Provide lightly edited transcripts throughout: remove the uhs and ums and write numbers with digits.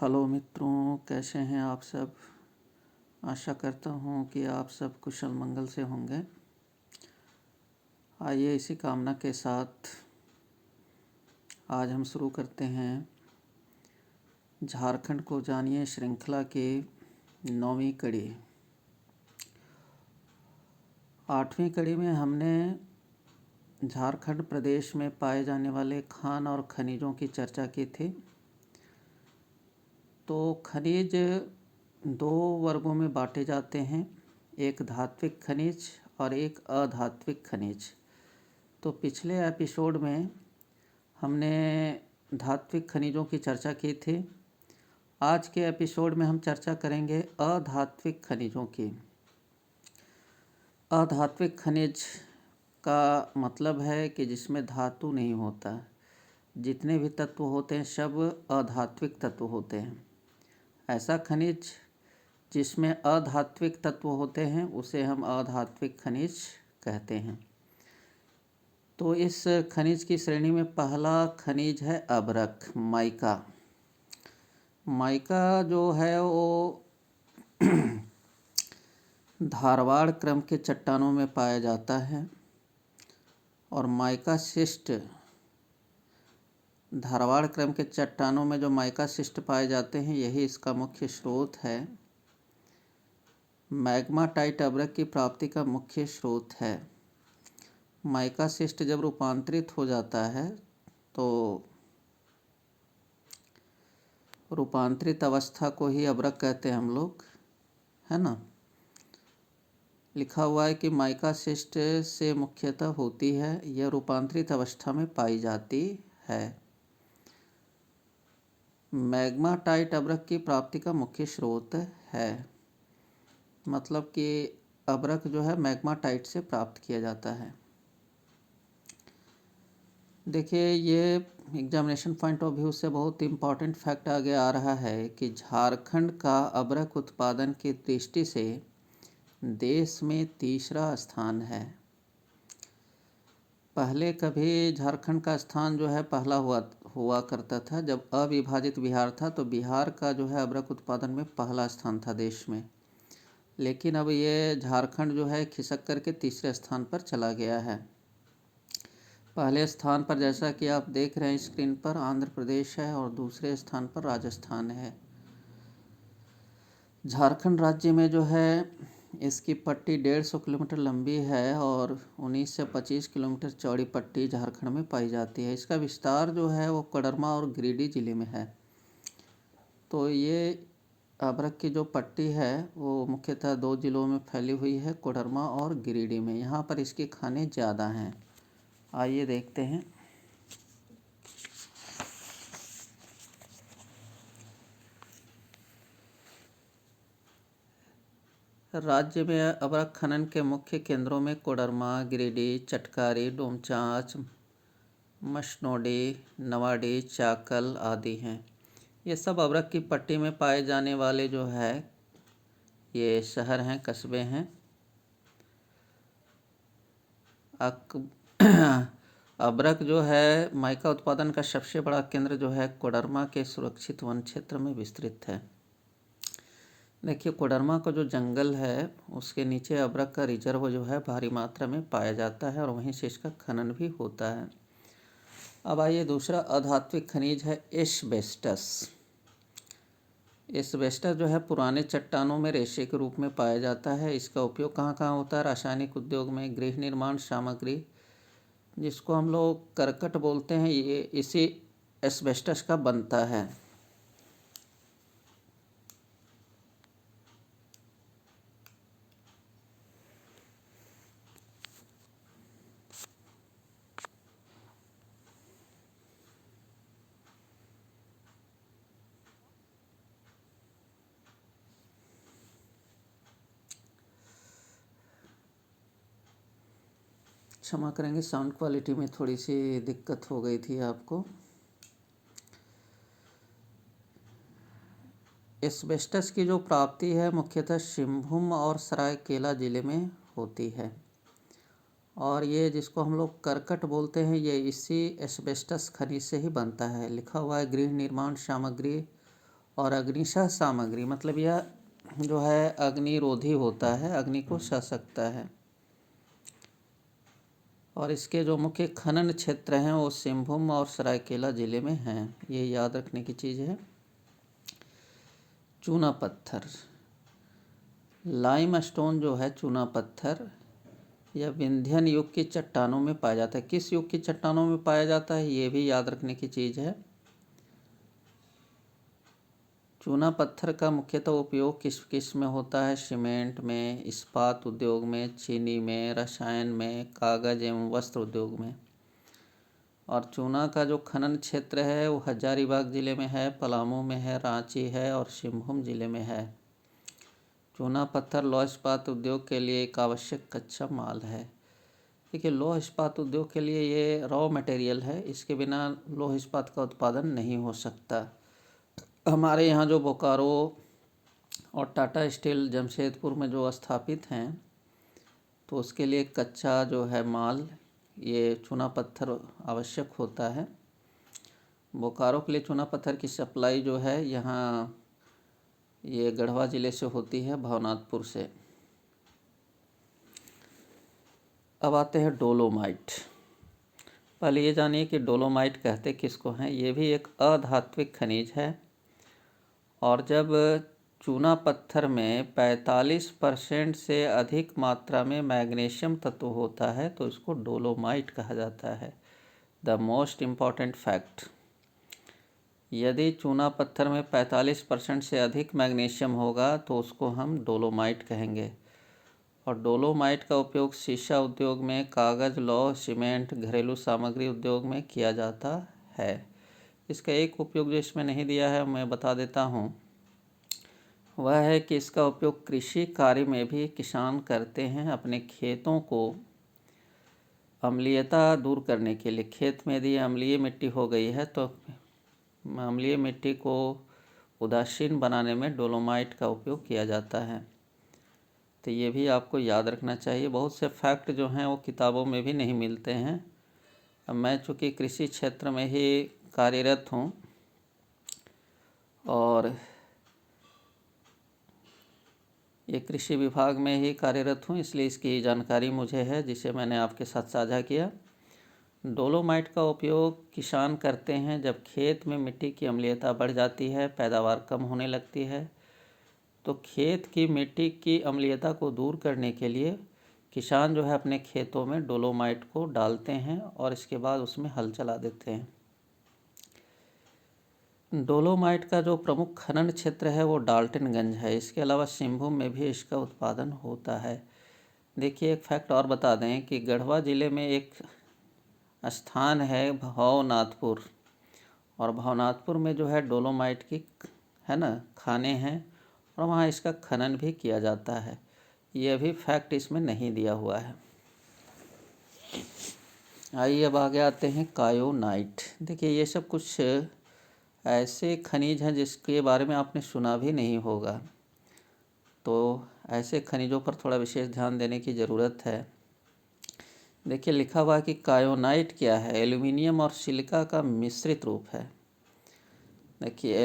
Hello मित्रों, कैसे हैं आप सब। आशा करता हूँ कि आप सब कुशल मंगल से होंगे। आइए इसी कामना के साथ आज हम शुरू करते हैं झारखंड को जानिए श्रृंखला की 9वीं कड़ी। 8वीं कड़ी में हमने झारखंड प्रदेश में पाए जाने वाले खान और खनिजों की चर्चा की थी। तो खनिज दो वर्गों में बांटे जाते हैं, एक धात्विक खनिज और एक अधात्विक खनिज। तो पिछले एपिसोड में हमने धात्विक खनिजों की चर्चा की थी। आज के एपिसोड में हम चर्चा करेंगे अधात्विक खनिजों की। अधात्विक खनिज का मतलब है कि जिसमें धातु नहीं होता। जितने भी तत्व होते हैं सब अधात्विक तत्व होते हैं। ऐसा खनिज जिसमें अधात्विक तत्व होते हैं उसे हम अधात्विक खनिज कहते हैं। तो इस खनिज की श्रेणी में पहला खनिज है अभ्रक, माइका। माइका जो है वो धारवाड़ क्रम के चट्टानों में पाया जाता है और माइका शिस्ट धारवाड़ क्रम के चट्टानों में जो माइका शिस्ट पाए जाते हैं यही इसका मुख्य स्रोत है। मैग्माटाइट अभ्रक की प्राप्ति का मुख्य स्रोत है। माइका शिस्ट जब रूपांतरित हो जाता है तो रूपांतरित अवस्था को ही अभ्रक कहते हैं हम लोग, है ना। लिखा हुआ है कि माइका शिस्ट से मुख्यतः होती है, यह रूपांतरित अवस्था में पाई जाती है। मैग्माटाइट अभ्रक की प्राप्ति का मुख्य स्रोत है, मतलब कि अभ्रक जो है मैग्माटाइट से प्राप्त किया जाता है। देखिए, ये एग्जामिनेशन पॉइंट ऑफ व्यू से बहुत इम्पॉर्टेंट फैक्ट आगे आ रहा है कि झारखंड का अभ्रक उत्पादन की दृष्टि से देश में तीसरा स्थान है। पहले कभी झारखंड का स्थान जो है पहला हुआ करता था। जब अविभाजित बिहार था तो बिहार का जो है अभ्रक उत्पादन में पहला स्थान था देश में। लेकिन अब ये झारखंड जो है खिसक करके तीसरे स्थान पर चला गया है। पहले स्थान पर जैसा कि आप देख रहे हैं स्क्रीन पर आंध्र प्रदेश है और दूसरे स्थान पर राजस्थान है। झारखंड राज्य में जो है इसकी पट्टी 150 किलोमीटर लंबी है और 19 से 25 किलोमीटर चौड़ी पट्टी झारखंड में पाई जाती है। इसका विस्तार जो है वो कोडरमा और गिरिडीह जिले में है। तो ये अभ्रक की जो पट्टी है वो मुख्यतः 2 जिलों में फैली हुई है, कोडरमा और गिरिडीह में। यहाँ पर इसकी खानें ज़्यादा हैं। आइए देखते हैं। राज्य में अभ्रक खनन के मुख्य केंद्रों में कोडरमा, गिरिडीह, चटकारी, डोमचांच, मसनौडी, नवाडी, चाकल आदि हैं। ये सब अभ्रक की पट्टी में पाए जाने वाले जो है ये शहर हैं, कस्बे हैं। अभ्रक जो है माइका उत्पादन का सबसे बड़ा केंद्र जो है कोडरमा के सुरक्षित वन क्षेत्र में विस्तृत है। देखिए, कोडरमा का जो जंगल है उसके नीचे अभ्रक का रिजर्व जो है भारी मात्रा में पाया जाता है और वहीं से इसका खनन भी होता है। अब आइए, दूसरा अधात्विक खनिज है एस्बेस्टस। एस्बेस्टस जो है पुराने चट्टानों में रेशे के रूप में पाया जाता है। इसका उपयोग कहाँ कहाँ होता है? रासायनिक उद्योग में, गृह निर्माण सामग्री जिसको हम लोग करकट बोलते हैं, ये इसी एस्बेस्टस का बनता है। क्षमा करेंगे, साउंड क्वालिटी में थोड़ी सी दिक्कत हो गई थी आपको। एस्बेस्टस की जो प्राप्ति है मुख्यतः सिंहभूम और सरायकेला जिले में होती है और ये जिसको हम लोग करकट बोलते हैं ये इसी एस्बेस्टस खनिज से ही बनता है। लिखा हुआ है गृह निर्माण सामग्री और अग्निशः सामग्री मतलब यह जो है अग्निरोधी होता है, अग्नि को सह सकता है। और इसके जो मुख्य खनन क्षेत्र हैं वो सिंहभूम और सरायकेला ज़िले में हैं, ये याद रखने की चीज़ है। चूना पत्थर, लाइम स्टोन जो है चूना पत्थर यह विंध्यन युग की चट्टानों में पाया जाता है। किस युग की चट्टानों में पाया जाता है ये भी याद रखने की चीज़ है। चूना पत्थर का मुख्यतः उपयोग किस किस में होता है? सीमेंट में, इस्पात उद्योग में, चीनी में, रसायन में, कागज़ एवं वस्त्र उद्योग में। और चूना का जो खनन क्षेत्र है वो हजारीबाग ज़िले में है, पलामू में है, रांची है और सिंहभूम ज़िले में है। चूना पत्थर लौह इस्पात उद्योग के लिए एक आवश्यक कच्चा माल है। देखिए, लौह इस्पात उद्योग के लिए ये रॉ मटेरियल है, इसके बिना लौह इस्पात का उत्पादन नहीं हो सकता। हमारे यहाँ जो बोकारो और टाटा स्टील जमशेदपुर में जो स्थापित हैं तो उसके लिए कच्चा जो है माल ये चूना पत्थर आवश्यक होता है। बोकारो के लिए चूना पत्थर की सप्लाई जो है यहाँ ये गढ़वा ज़िले से होती है, भवनाथपुर से। अब आते हैं डोलोमाइट। पहले ये जानिए कि डोलोमाइट कहते किसको हैं। ये भी एक अधात्विक खनिज है और जब चूना पत्थर में 45% से अधिक मात्रा में मैग्नीशियम तत्व होता है तो इसको डोलोमाइट कहा जाता है। द मोस्ट इम्पॉर्टेंट फैक्ट, यदि चूना पत्थर में 45% से अधिक मैग्नीशियम होगा तो उसको हम डोलोमाइट कहेंगे। और डोलोमाइट का उपयोग शीशा उद्योग में, कागज़, लौह, सीमेंट, घरेलू सामग्री उद्योग में किया जाता है। इसका एक उपयोग जो इसमें नहीं दिया है मैं बता देता हूँ, वह है कि इसका उपयोग कृषि कार्य में भी किसान करते हैं। अपने खेतों को अम्लीयता दूर करने के लिए, खेत में यदि अम्लीय मिट्टी हो गई है तो अम्लीय मिट्टी को उदासीन बनाने में डोलोमाइट का उपयोग किया जाता है। तो ये भी आपको याद रखना चाहिए। बहुत से फैक्ट जो हैं वो किताबों में भी नहीं मिलते हैं। अब मैं चूँकि कृषि क्षेत्र में ही कार्यरत हूँ और ये कृषि विभाग में ही कार्यरत हूँ, इसलिए इसकी जानकारी मुझे है जिसे मैंने आपके साथ साझा किया। डोलोमाइट का उपयोग किसान करते हैं जब खेत में मिट्टी की अम्लीयता बढ़ जाती है, पैदावार कम होने लगती है। तो खेत की मिट्टी की अम्लीयता को दूर करने के लिए किसान जो है अपने खेतों में डोलोमाइट को डालते हैं और इसके बाद उसमें हल चला देते हैं। डोलोमाइट का जो प्रमुख खनन क्षेत्र है वो डाल्टनगंज है। इसके अलावा सिंहभूम में भी इसका उत्पादन होता है। देखिए, एक फैक्ट और बता दें कि गढ़वा ज़िले में एक स्थान है भवनाथपुर, और भवनाथपुर में जो है डोलोमाइट की है ना खाने हैं और वहाँ इसका खनन भी किया जाता है। यह भी फैक्ट इसमें नहीं दिया हुआ है। आइए अब आगे आते हैं कायोनाइट। देखिए, ये सब कुछ ऐसे खनिज हैं जिसके बारे में आपने सुना भी नहीं होगा, तो ऐसे खनिजों पर थोड़ा विशेष ध्यान देने की ज़रूरत है। देखिए, लिखा हुआ है कि कायोनाइट क्या है? एल्यूमिनियम और सिलिका का मिश्रित रूप है। देखिए,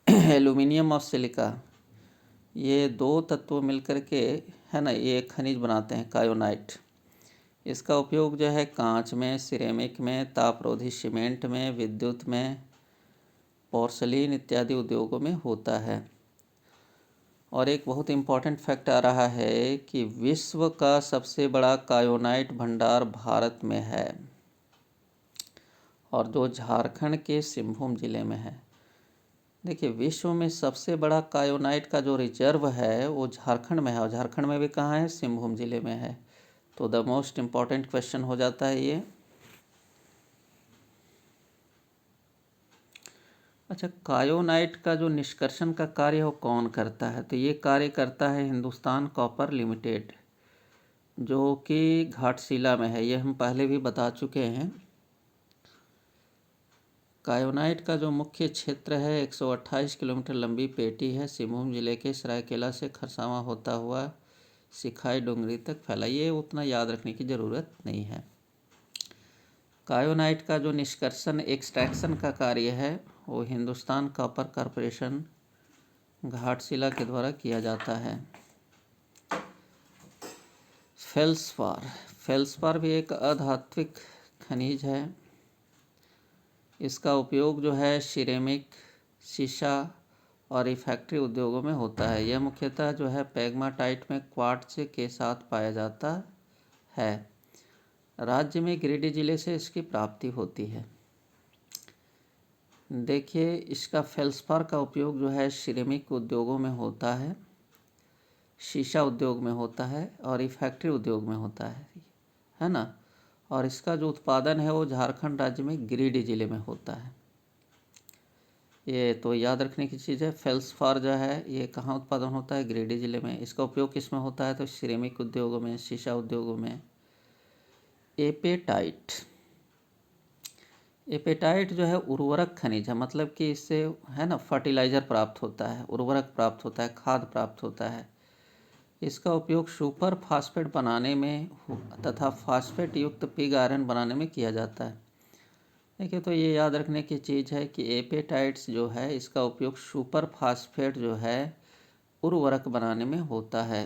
एल्यूमिनियम और सिलिका ये दो तत्व मिलकर के है ना ये खनिज बनाते हैं कायोनाइट। इसका उपयोग जो है कांच में, सिरेमिक में, तापरोधी सीमेंट में, विद्युत में, पोर्सलीन इत्यादि उद्योगों में होता है। और एक बहुत इम्पॉर्टेंट फैक्ट आ रहा है कि विश्व का सबसे बड़ा कायोनाइट भंडार भारत में है और जो झारखंड के सिंहभूम ज़िले में है। देखिए, विश्व में सबसे बड़ा कायोनाइट का जो रिजर्व है वो झारखंड में है, और झारखंड में भी कहाँ है? सिंहभूम ज़िले में है। तो द मोस्ट इम्पॉर्टेंट क्वेश्चन हो जाता है ये। अच्छा, कायोनाइट का जो निष्कर्षण का कार्य है वो कौन करता है? तो ये कार्य करता है हिंदुस्तान कॉपर लिमिटेड, जो कि घाटशिला में है। ये हम पहले भी बता चुके हैं। कायोनाइट का जो मुख्य क्षेत्र है 128 किलोमीटर लंबी पेटी है, सिंहभूम जिले के सरायकेला से खरसावां होता हुआ सिखाई डूंगरी तक फैला। ये उतना याद रखने की ज़रूरत नहीं है। कायोनाइट का जो निष्कर्षण एक्सट्रैक्शन का कार्य है वो हिंदुस्तान कॉपर कॉरपोरेशन घाटशिला के द्वारा किया जाता है। फेल्सपार भी एक अधात्विक खनिज है। इसका उपयोग जो है सिरेमिक, शीशा और रिफैक्ट्री उद्योगों में होता है। यह मुख्यतः जो है पेग्माटाइट में क्वार्ट्ज के साथ पाया जाता है। राज्य में गिरिडीह जिले से इसकी प्राप्ति होती है। देखिए, इसका फेल्सपार का उपयोग जो है सिरेमिक उद्योगों में होता है, शीशा उद्योग में होता है और रिफैक्ट्री उद्योग में होता है ना। और इसका जो उत्पादन है वो झारखंड राज्य में गिरिडीह जिले में होता है। ये तो याद रखने की चीज़ है। फेल्सपार जो है ये कहाँ उत्पादन होता है? गिरिडीह जिले में। इसका उपयोग किस में होता है? तो सिरेमिक उद्योगों में, शीशा उद्योगों में। एपेटाइट जो है उर्वरक खनिज है, मतलब कि इससे है ना फर्टिलाइज़र प्राप्त होता है, उर्वरक प्राप्त होता है, खाद प्राप्त होता है। इसका उपयोग सुपर फास्फेट बनाने में तथा फास्फेट युक्त पिग आयरन बनाने में किया जाता है। देखिए, तो ये याद रखने की चीज़ है कि एपेटाइट्स जो है इसका उपयोग सुपर फास्फेट जो है उर्वरक बनाने में होता है।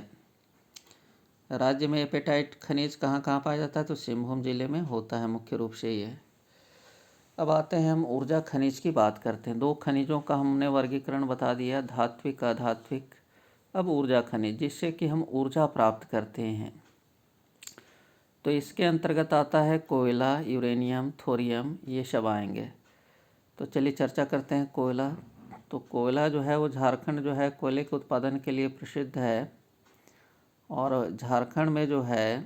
राज्य में एपेटाइट खनिज कहाँ कहाँ पाया जाता है? तो सिंहभूम जिले में होता है मुख्य रूप से ये। अब आते हैं हम ऊर्जा खनिज की बात करते हैं। 2 खनिजों का हमने वर्गीकरण बता दिया, धात्विक, अधात्विक। अब ऊर्जा खनिज, जिससे कि हम ऊर्जा प्राप्त करते हैं, तो इसके अंतर्गत आता है कोयला, यूरेनियम, थोरियम, ये सब आएंगे। तो चलिए चर्चा करते हैं कोयला। तो कोयला जो है वो झारखंड जो है कोयले के उत्पादन के लिए प्रसिद्ध है। और झारखंड में जो है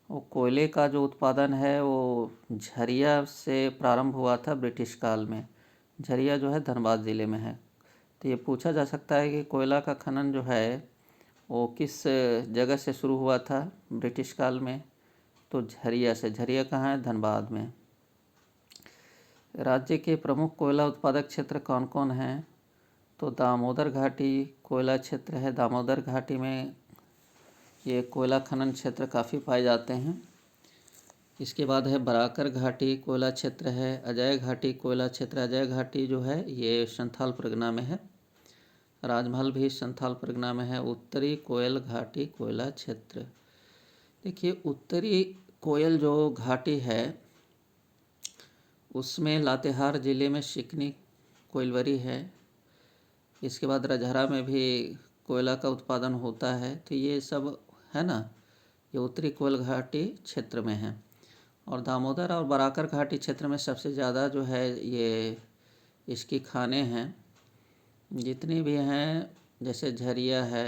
वो कोयले का जो उत्पादन है वो झरिया से प्रारंभ हुआ था ब्रिटिश काल में। झरिया जो है धनबाद ज़िले में है। तो ये पूछा जा सकता है कि कोयला का खनन जो है वो किस जगह से शुरू हुआ था ब्रिटिश काल में? तो झरिया से। झरिया कहाँ है? धनबाद में। राज्य के प्रमुख कोयला उत्पादक क्षेत्र कौन कौन हैं? तो दामोदर घाटी कोयला क्षेत्र है। दामोदर घाटी में ये कोयला खनन क्षेत्र काफ़ी पाए जाते हैं। इसके बाद है बराकर घाटी कोयला क्षेत्र है। अजय घाटी कोयला क्षेत्र। अजय घाटी जो है ये संथाल परगना में है। राजमहल भी संथाल परगना में है। उत्तरी कोयल घाटी कोयला क्षेत्र। देखिए, उत्तरी कोयल जो घाटी है उसमें लातेहार ज़िले में सिकनी कोयलवरी है। इसके बाद रजहरा में भी कोयला का उत्पादन होता है। तो ये सब है ना, ये उत्तरी कोयल घाटी क्षेत्र में है। और दामोदर और बराकर घाटी क्षेत्र में सबसे ज़्यादा जो है ये इसकी खाने हैं। जितने भी हैं जैसे झरिया है,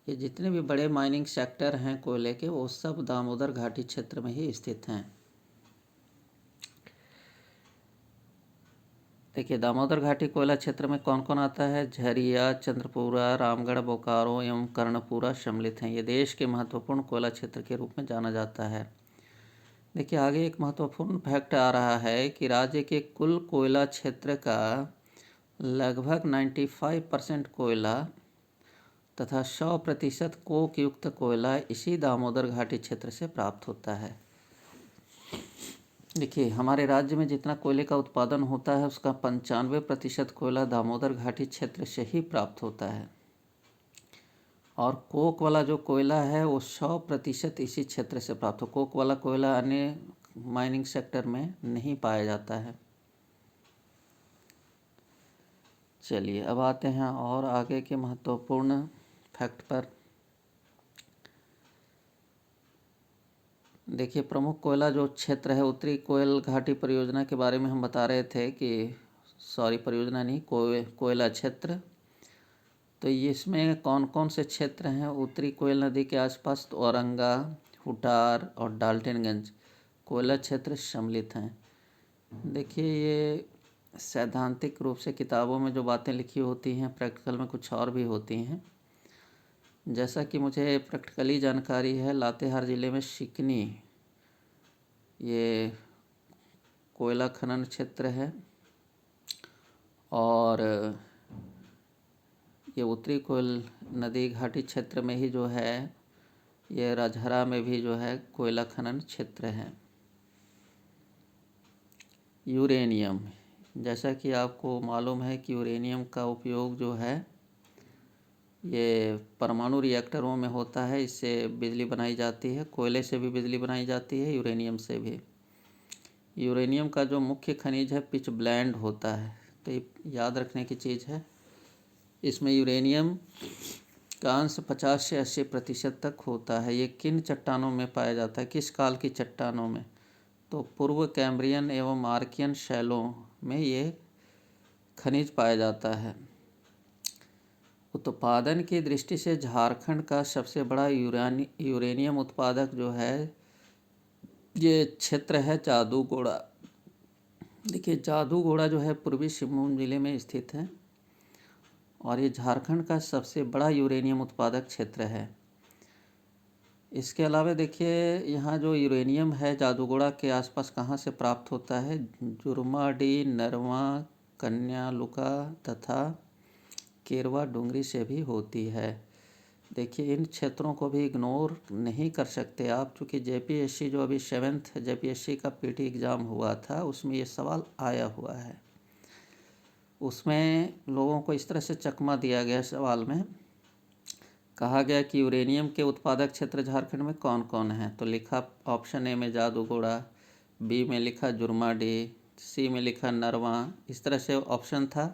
ये जितने भी बड़े माइनिंग सेक्टर हैं कोयले के, वो सब दामोदर घाटी क्षेत्र में ही स्थित हैं। देखिए, दामोदर घाटी कोयला क्षेत्र में कौन कौन आता है? झरिया, चंद्रपुरा, रामगढ़, बोकारो एवं कर्णपुरा सम्मिलित हैं। ये देश के महत्वपूर्ण कोयला क्षेत्र के रूप में जाना जाता है। देखिए, आगे एक महत्वपूर्ण फैक्ट आ रहा है कि राज्य के कुल कोयला क्षेत्र का लगभग 95% कोयला तथा 100% कोक युक्त कोयला इसी दामोदर घाटी क्षेत्र से प्राप्त होता है। देखिए, हमारे राज्य में जितना कोयले का उत्पादन होता है उसका 95% कोयला दामोदर घाटी क्षेत्र से ही प्राप्त होता है। और कोक वाला जो कोयला है वो 100% इसी क्षेत्र से प्राप्त हो। कोक वाला कोयला अन्य माइनिंग सेक्टर में नहीं पाया जाता है। चलिए अब आते हैं और आगे के महत्वपूर्ण फैक्ट पर। देखिए, प्रमुख कोयला जो क्षेत्र है, उत्तरी कोयल घाटी परियोजना के बारे में हम बता रहे थे कि परियोजना नहीं, कोयला क्षेत्र। तो इसमें कौन कौन से क्षेत्र हैं? उत्तरी कोयल नदी के आसपास तो औरंगा, हुटार और डाल्टनगंज कोयला क्षेत्र सम्मिलित हैं। देखिए, ये सैद्धांतिक रूप से किताबों में जो बातें लिखी होती हैं, प्रैक्टिकल में कुछ और भी होती हैं। जैसा कि मुझे प्रैक्टिकली जानकारी है, लातेहार ज़िले में सिकनी ये कोयला खनन क्षेत्र है। और ये उत्तरी कोयल नदी घाटी क्षेत्र में ही जो है ये राजहरा में भी जो है कोयला खनन क्षेत्र है। यूरेनियम, जैसा कि आपको मालूम है कि यूरेनियम का उपयोग जो है ये परमाणु रिएक्टरों में होता है। इससे बिजली बनाई जाती है, कोयले से भी बिजली बनाई जाती है, यूरेनियम से भी। यूरेनियम का जो मुख्य खनिज है पिच ब्लेंड होता है, तो ये याद रखने की चीज़ है। इसमें यूरेनियम का अंश 50 से 80% तक होता है। ये किन चट्टानों में पाया जाता है, किस काल की चट्टानों में? तो पूर्व कैम्ब्रियन एवं आर्कियन शैलों में ये खनिज पाया जाता है। उत्पादन की दृष्टि से झारखंड का सबसे बड़ा यूरेनियम उत्पादक जो है ये क्षेत्र है जादूगोड़ा। देखिए, जादूगोड़ा जो है पूर्वी सिंहभूम जिले में स्थित है और ये झारखंड का सबसे बड़ा यूरेनियम उत्पादक क्षेत्र है। इसके अलावा देखिए, यहाँ जो यूरेनियम है जादूगोड़ा के आसपास कहाँ से प्राप्त होता है? जुर्माडी, नरवा, कन्यालुका तथा केरवा डूंगरी से भी होती है। देखिए, इन क्षेत्रों को भी इग्नोर नहीं कर सकते आप, चूँकि जेपीएससी जो अभी 7th जेपीएससी का पीटी एग्ज़ाम हुआ था उसमें ये सवाल आया हुआ है। उसमें लोगों को इस तरह से चकमा दिया गया, सवाल में कहा गया कि यूरेनियम के उत्पादक क्षेत्र झारखंड में कौन कौन है। तो लिखा ऑप्शन ए में जादूगोड़ा, बी में लिखा जुर्माडी, सी में लिखा नरवा, इस तरह से ऑप्शन था,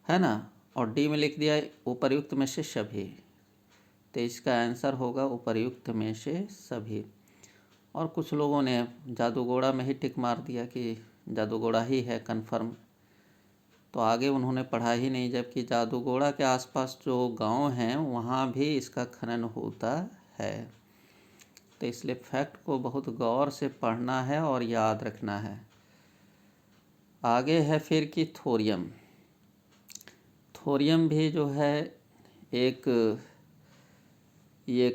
है ना, और डी में लिख दिया उपर्युक्त में से सभी। तो इसका आंसर होगा उपर्युक्त में से सभी। और कुछ लोगों ने जादूगोड़ा में ही टिक मार दिया कि जादूगोड़ा ही है कन्फर्म, तो आगे उन्होंने पढ़ा ही नहीं, जबकि जादूगोड़ा के आसपास जो गांव हैं वहाँ भी इसका खनन होता है। तो इसलिए फैक्ट को बहुत गौर से पढ़ना है और याद रखना है। आगे है फिर कि थोरियम। थोरियम भी जो है एक ये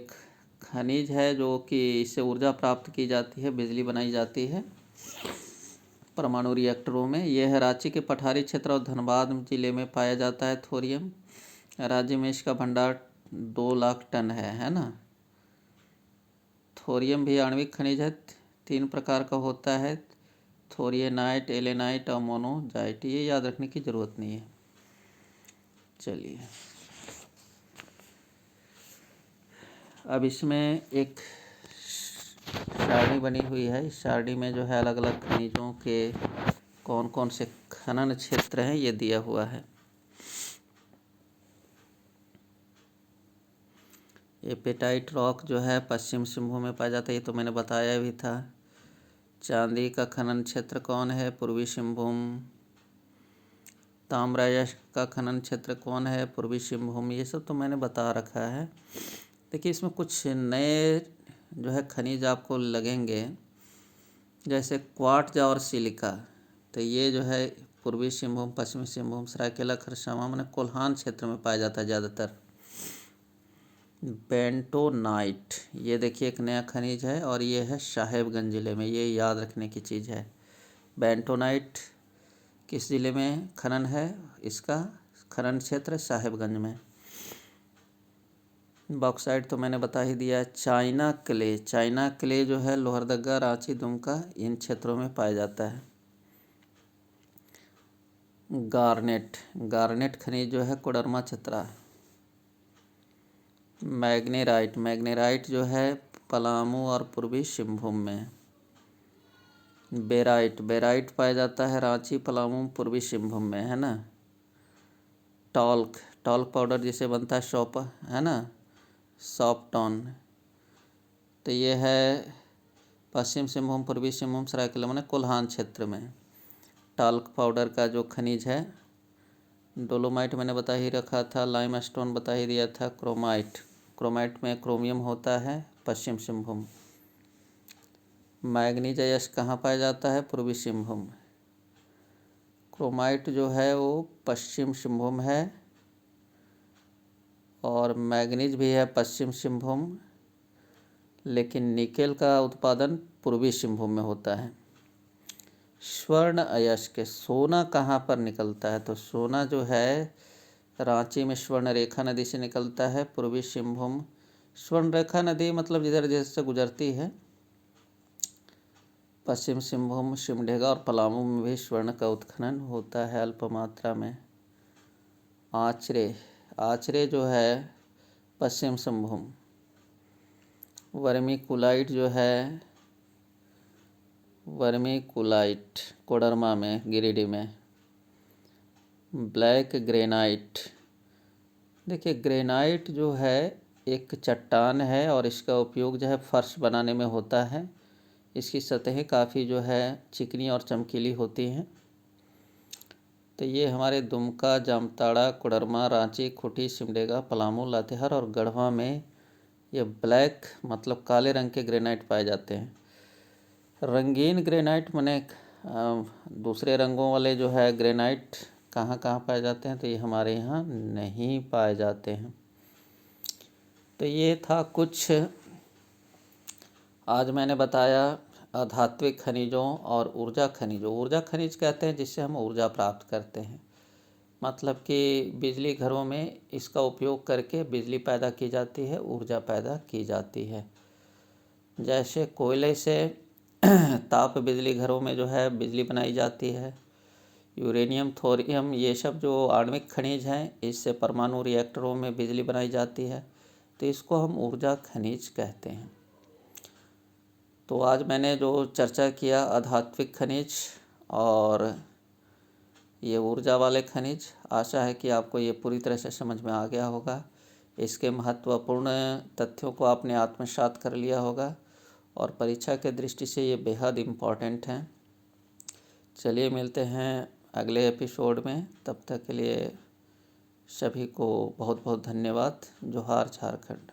खनिज है जो कि इससे ऊर्जा प्राप्त की जाती है, बिजली बनाई जाती है परमाणु रिएक्टरों में। यह है रांची के पठारी क्षेत्र और धनबाद जिले में पाया जाता है थोरियम। राज्य में इसका भंडार 2 लाख टन है ना। थोरियम भी आणविक खनिज है, 3 प्रकार का होता है, थोरियनाइट, एलेनाइट और मोनोजाइट। ये याद रखने की ज़रूरत नहीं है। चलिए, अब इसमें एक सारणी बनी हुई है। इस सारणी में जो है अलग अलग खनिजों के कौन कौन से खनन क्षेत्र हैं ये दिया हुआ है। एपेटाइट रॉक जो है पश्चिम सिंहभूम में पाया जाता है, ये तो मैंने बताया भी था। चांदी का खनन क्षेत्र कौन है? पूर्वी सिंहभूम। ताम्रयश का खनन क्षेत्र कौन है? पूर्वी सिंहभूम। ये सब तो मैंने बता रखा है। देखिए, इसमें कुछ नए जो है खनिज आपको लगेंगे, जैसे क्वार्ट्ज और सिलिका। तो ये जो है पूर्वी सिंहभूम, पश्चिमी सिंहभूम, सरायकेला, खरसावां माने कोल्हान क्षेत्र में पाया जाता है ज़्यादातर। बेंटोनाइट, ये देखिए एक नया खनिज है और ये है साहेबगंज ज़िले में, ये याद रखने की चीज़ है। बेंटोनाइट किस ज़िले में खनन है? इसका खनन क्षेत्र साहेबगंज में। बॉक्साइट तो मैंने बता ही दिया। चाइना क्ले, चाइना क्ले जो है लोहरदगा, रांची, दुमका, इन क्षेत्रों में पाया जाता है। गार्नेट, गार्नेट खनिज जो है कोडरमा, चतरा। मैग्नेराइट, मैग्नेराइट जो है पलामू और पूर्वी सिंहभूम में। बेराइट, बेराइट पाया जाता है रांची, पलामू, पूर्वी सिंहभूम में, है ना। टॉल्क, टॉल्क पाउडर जिसे बनता है सॉप, है ना, सॉफ्टॉन। तो ये है पश्चिम सिंहभूम, पूर्वी सिंहभूम, सरायकेला माने कोल्हान क्षेत्र में। टॉल्क पाउडर का जो खनिज है, डोलोमाइट मैंने बता ही रखा था, लाइमस्टोन बता ही दिया था, क्रोमाइट, क्रोमाइट में क्रोमियम होता है, पश्चिम सिंहभूम। मैग्नीज अयस्क कहाँ पाया जाता है? पूर्वी सिंहभूम। क्रोमाइट जो है वो पश्चिम सिंहभूम है और मैग्नीज भी है पश्चिम सिंहभूम, लेकिन निकेल का उत्पादन पूर्वी सिंहभूम में होता है। स्वर्ण अयस्क, सोना कहाँ पर निकलता है? तो सोना जो है रांची में स्वर्ण रेखा नदी से निकलता है, पूर्वी सिंहभूम। स्वर्ण रेखा नदी मतलब जिधर जैसे गुजरती है पश्चिम सिंहभूम, सिमडेगा और पलामू में भी स्वर्ण का उत्खनन होता है अल्प मात्रा में। आचरे जो है पश्चिम सिंहभूम। वर्मीकुलाइट जो है वर्मीकुलाइट कोडरमा में, गिरिडीह में। ब्लैक ग्रेनाइट, देखिए ग्रेनाइट जो है एक चट्टान है और इसका उपयोग जो है फर्श बनाने में होता है। इसकी सतहें काफ़ी जो है चिकनी और चमकीली होती हैं। तो ये हमारे दुमका, जामताड़ा, कोडरमा, रांची, खूंटी, सिमडेगा, पलामू, लातेहार और गढ़वा में ये ब्लैक मतलब काले रंग के ग्रेनाइट पाए जाते हैं। रंगीन ग्रेनाइट माने दूसरे रंगों वाले जो है ग्रेनाइट कहाँ कहाँ पाए जाते हैं, तो ये हमारे यहाँ नहीं पाए जाते हैं। तो ये था कुछ आज मैंने बताया अधात्विक खनिजों और ऊर्जा खनिजों। ऊर्जा खनिज कहते हैं जिससे हम ऊर्जा प्राप्त करते हैं, मतलब कि बिजली घरों में इसका उपयोग करके बिजली पैदा की जाती है, ऊर्जा पैदा की जाती है। जैसे कोयले से ताप बिजली घरों में जो है बिजली बनाई जाती है। यूरेनियम, थोरियम, ये सब जो आणविक खनिज हैं, इससे परमाणु रिएक्टरों में बिजली बनाई जाती है, तो इसको हम ऊर्जा खनिज कहते हैं। तो आज मैंने जो चर्चा किया अधात्विक खनिज और ये ऊर्जा वाले खनिज, आशा है कि आपको ये पूरी तरह से समझ में आ गया होगा। इसके महत्वपूर्ण तथ्यों को आपने आत्मसात कर लिया होगा और परीक्षा के दृष्टि से ये बेहद इम्पॉर्टेंट हैं। चलिए मिलते हैं अगले एपिसोड में, तब तक के लिए सभी को बहुत बहुत धन्यवाद। जोहार झारखंड।